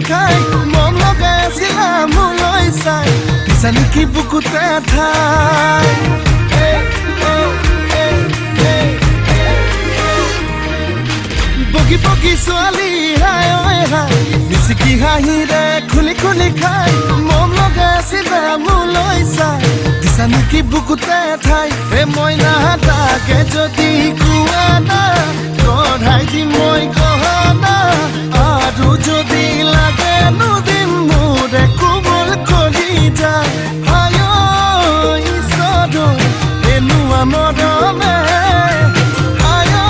খাই মন লগাই আছিলা মোলৈ চাই দিছা নেকি বুকুতে ঠাই বগি বগি ছোৱালী হাই ঐ হাই মিচিকি হাঁহিৰে খুলি খুলি খাই মন লগাই আছিলা মোলৈ চাই দিছা নেকি বুকুতে ঠাই মইনা তাকে যদি কোৱা না কঢ়াই দিম মই গহনা আৰু যদি লাগে নুদিম মোৰে কোমল কৰি যায় হাই ঐ ঈশ্বৰ এনেকুৱা মৰমে হাই ঐ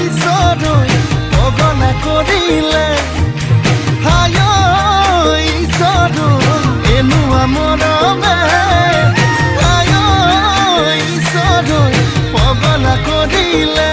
ঈশ্বৰ পগলা কৰিলে হাই ঐ ঈশ্বৰ এনেকুৱা মৰমে হাই ঐ ঈশ্বৰ পগলা কৰিলে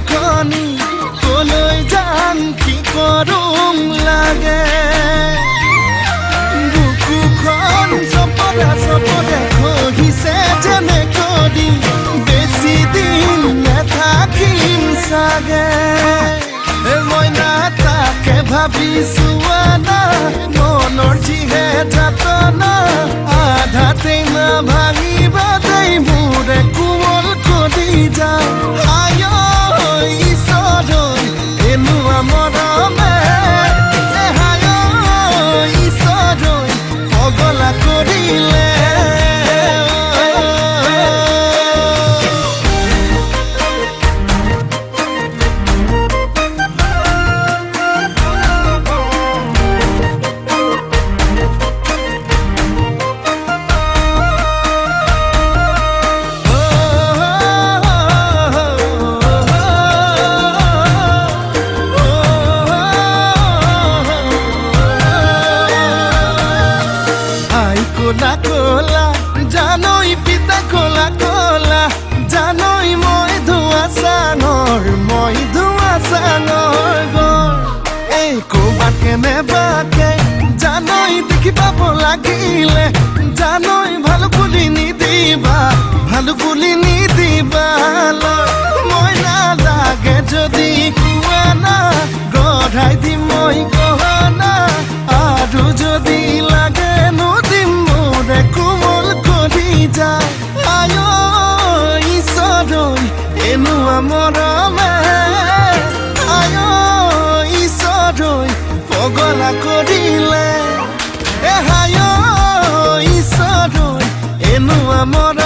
খনি কলৈ যাম কি করুম লাগে বুকুখন চপৰা চপৰা খহিছে যেনে কৰি বেছি দিন নাথাকিম চাগে মইনা তাকে ভাবিছো আনা মনৰ যিহে যাতনা আধাতেই না ভাঙিব দেই মোৰে কোমল কৰি যায় হাই ঐ ঈশ্বৰ এনেকুৱা মৰমে হাই ঐ ঈশ্বৰ পগলা কৰিলে কোলা কোলা জানই পিতা কোলা কোলা জানই মই ধোৱা চাঙৰ গৰ এই ক'বাত কেনেবাকে জানই দেখি পাব লাগিলে জানই ভাল বুলি নিদিবা মই নালাগে যদি কোৱা না গঢ়াই দিম মই গহনা আৰু যদি লাগে নুদিম মোৰে কোমল কৰি যায় হাই ঐ ঈশ্বৰ এনেকুৱা মৰমে হাই ঐ ঈশ্বৰ পগলা কৰিলে হাই ঐ ঈশ্বৰ এনেকুৱা মৰমে